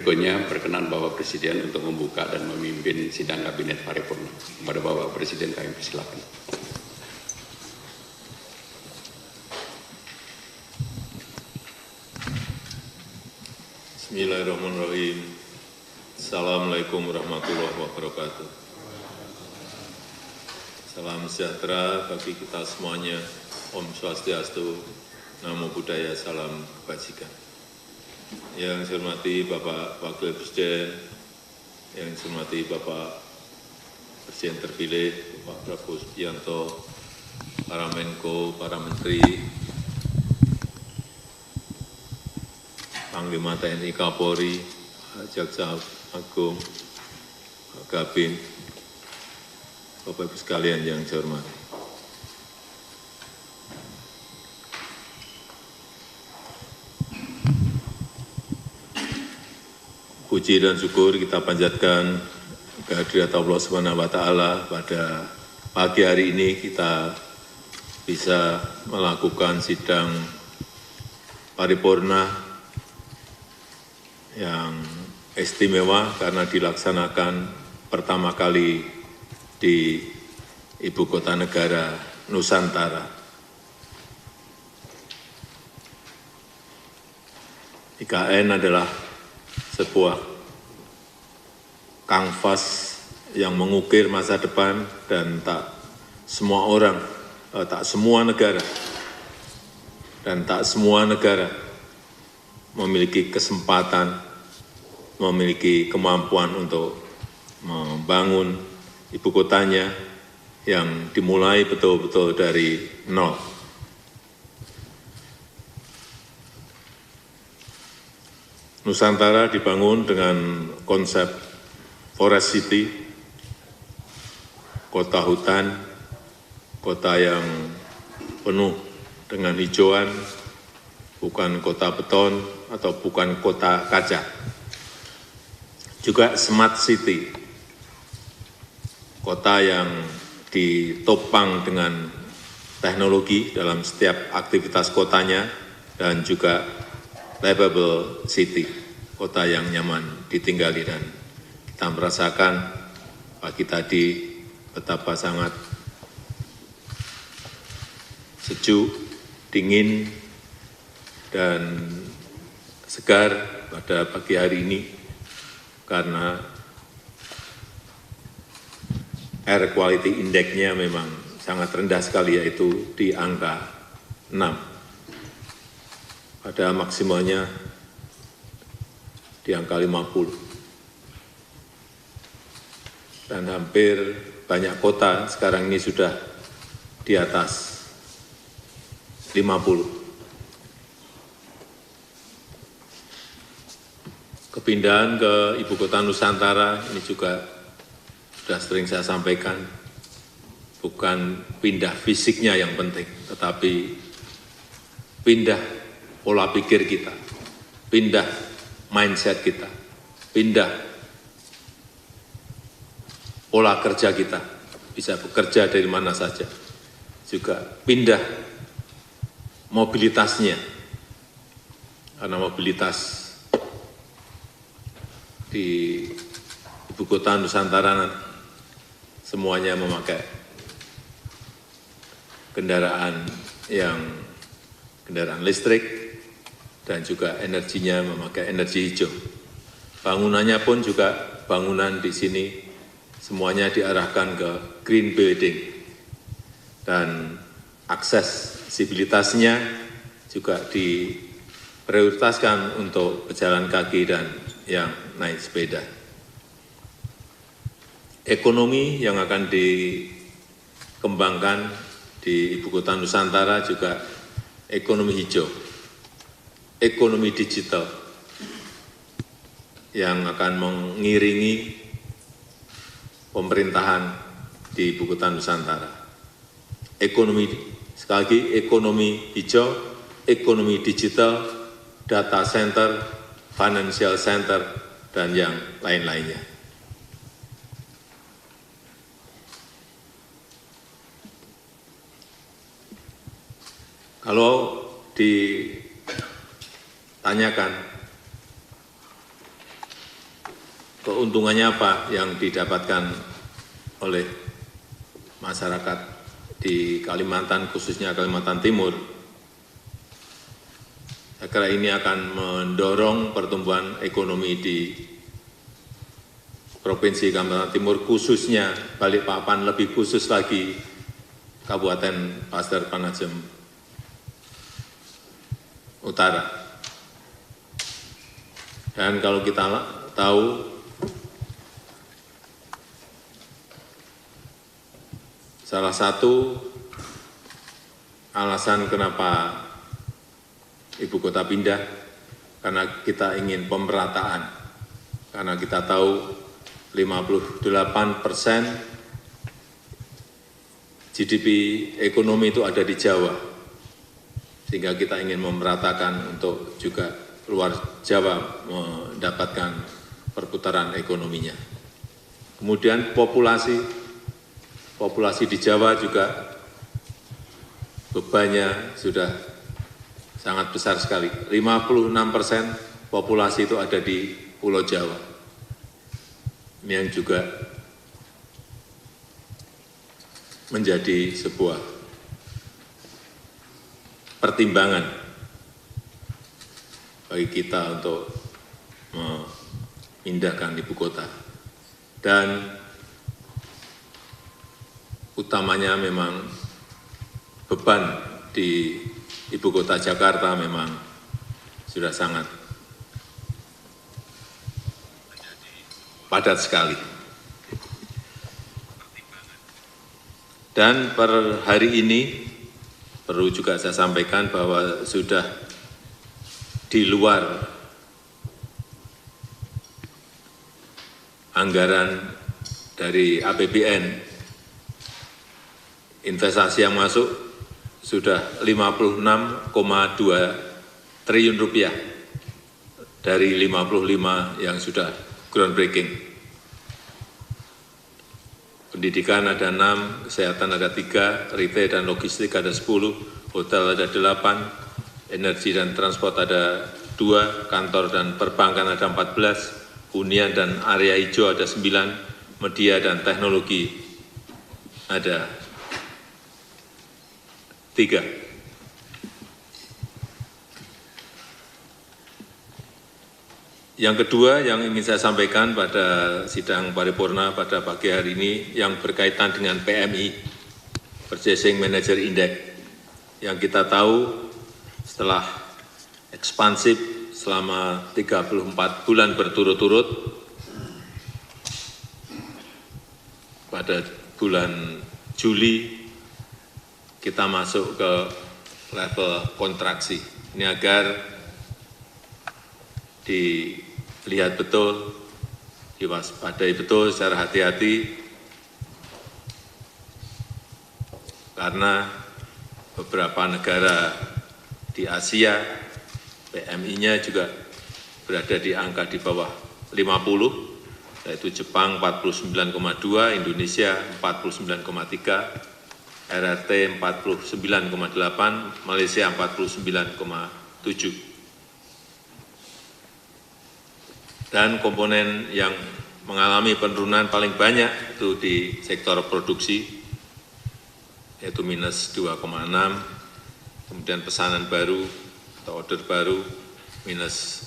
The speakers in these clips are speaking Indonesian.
Berikutnya berkenan Bapak Presiden untuk membuka dan memimpin sidang Kabinet Paripurna. Kepada Bapak Presiden kami persilakan. Bismillahirrahmanirrahim. Assalamualaikum warahmatullahi wabarakatuh. Salam sejahtera bagi kita semuanya. Om Swastiastu, Namo Buddhaya, salam kebajikan. Yang saya hormati Bapak Wakil Presiden, yang saya hormati Bapak Presiden terpilih, Bapak Prabowo Subianto, para Menko, para Menteri, Panglima TNI Kapolri, Jaksa Agung, Pak Kabin, Bapak Ibu sekalian yang saya hormati. Puji dan syukur kita panjatkan kehadirat Allah Subhanahu wa Ta'ala. Pada pagi hari ini kita bisa melakukan sidang paripurna yang istimewa karena dilaksanakan pertama kali di Ibu Kota Negara Nusantara. IKN adalah sebuah kanvas yang mengukir masa depan dan tak semua orang, tak semua negara, dan tak semua negara memiliki kesempatan, memiliki kemampuan untuk membangun ibu kotanya yang dimulai betul-betul dari nol. Nusantara dibangun dengan konsep Forest City, kota hutan, kota yang penuh dengan hijauan, bukan kota beton atau bukan kota kaca. Juga Smart City, kota yang ditopang dengan teknologi dalam setiap aktivitas kotanya, dan juga livable city, kota yang nyaman ditinggali. Dan kita merasakan pagi tadi betapa sangat sejuk, dingin, dan segar pada pagi hari ini karena air quality index-nya memang sangat rendah sekali, yaitu di angka 6. Pada maksimalnya di angka 50. Dan hampir banyak kota sekarang ini sudah di atas 50. Kepindahan ke Ibu Kota Nusantara ini juga sudah sering saya sampaikan, bukan pindah fisiknya yang penting, tetapi pindah pola pikir kita, pindah mindset kita, pindah pola kerja kita, bisa bekerja dari mana saja, juga pindah mobilitasnya, karena mobilitas di Ibu Kota Nusantara semuanya memakai kendaraan listrik, dan juga energinya memakai energi hijau. Bangunannya pun juga bangunan di sini semuanya diarahkan ke green building, dan aksesibilitasnya juga diprioritaskan untuk pejalan kaki dan yang naik sepeda. Ekonomi yang akan dikembangkan di Ibu Kota Nusantara juga ekonomi hijau, ekonomi digital yang akan mengiringi pemerintahan di Ibu Kota Nusantara. Ekonomi, sekali lagi, ekonomi hijau, ekonomi digital, data center, financial center, dan yang lain-lainnya. Kalau ditanyakan keuntungannya apa yang didapatkan oleh masyarakat di Kalimantan, khususnya Kalimantan Timur. Saya kira ini akan mendorong pertumbuhan ekonomi di Provinsi Kalimantan Timur, khususnya Balikpapan, lebih khusus lagi Kabupaten Pasir Penajam Utara. Dan kalau kita tahu, salah satu alasan kenapa ibu kota pindah, karena kita ingin pemerataan. Karena kita tahu 58% GDP ekonomi itu ada di Jawa, sehingga kita ingin memeratakan untuk juga luar Jawa mendapatkan perputaran ekonominya. Kemudian populasi di Jawa juga bebannya sudah sangat besar sekali. 56% populasi itu ada di Pulau Jawa. Ini yang juga menjadi sebuah pertimbangan bagi kita untuk memindahkan ibu kota. Dan utamanya memang beban di ibu kota Jakarta memang sudah sangat padat sekali. Dan per hari ini perlu juga saya sampaikan bahwa sudah di luar anggaran dari APBN, investasi yang masuk sudah 56,2 triliun rupiah dari 55 yang sudah groundbreaking. Pendidikan ada 6, kesehatan ada 3, retail dan logistik ada 10, hotel ada 8, energi dan transport ada 2, kantor dan perbankan ada 14, hunian dan area hijau ada 9, media dan teknologi ada 3. Yang kedua yang ingin saya sampaikan pada sidang paripurna pada pagi hari ini yang berkaitan dengan PMI, Purchasing Manager Index, yang kita tahu setelah ekspansif selama 34 bulan berturut-turut, pada bulan Juli kita masuk ke level kontraksi. Ini agar dilihat betul, diwaspadai betul secara hati-hati, karena beberapa negara di Asia, PMI-nya juga berada di angka di bawah 50, yaitu Jepang 49,2, Indonesia 49,3, RRT 49,8, Malaysia 49,7. Dan komponen yang mengalami penurunan paling banyak itu di sektor produksi, yaitu minus 2,6, kemudian pesanan baru atau order baru minus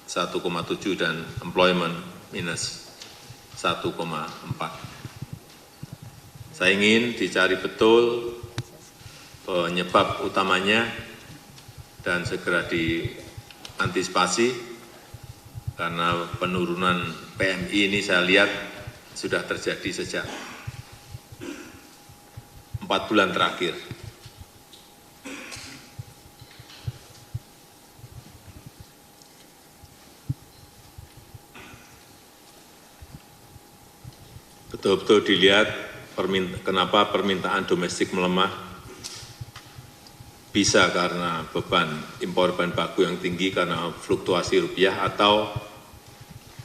1,7, dan employment minus 1,4. Saya ingin dicari betul penyebab utamanya dan segera diantisipasi, karena penurunan PMI ini saya lihat sudah terjadi sejak 4 bulan terakhir. Betul-betul dilihat kenapa permintaan domestik melemah, bisa karena beban impor bahan baku yang tinggi karena fluktuasi rupiah, atau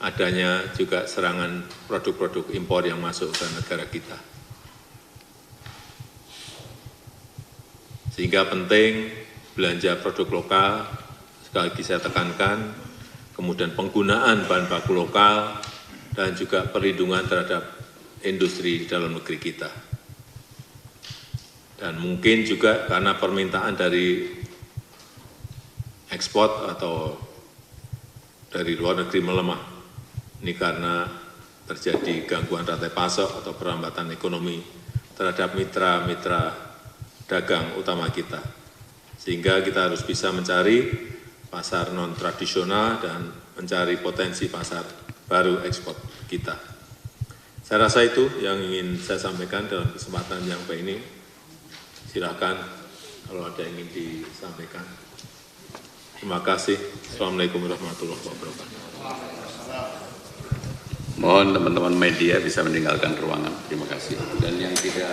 adanya juga serangan produk-produk impor yang masuk ke negara kita. Sehingga penting belanja produk lokal, sekali lagi saya tekankan, kemudian penggunaan bahan baku lokal, dan juga perlindungan terhadap industri di dalam negeri kita. Dan mungkin juga karena permintaan dari ekspor atau dari luar negeri melemah. Ini karena terjadi gangguan rantai pasok atau perlambatan ekonomi terhadap mitra-mitra dagang utama kita. Sehingga kita harus bisa mencari pasar non-tradisional dan mencari potensi pasar baru ekspor kita. Saya rasa itu yang ingin saya sampaikan dalam kesempatan yang baik ini. Silakan kalau ada yang ingin disampaikan. Terima kasih. Assalamualaikum warahmatullahi wabarakatuh. Mohon teman-teman media bisa meninggalkan ruangan. Terima kasih. Dan yang tidak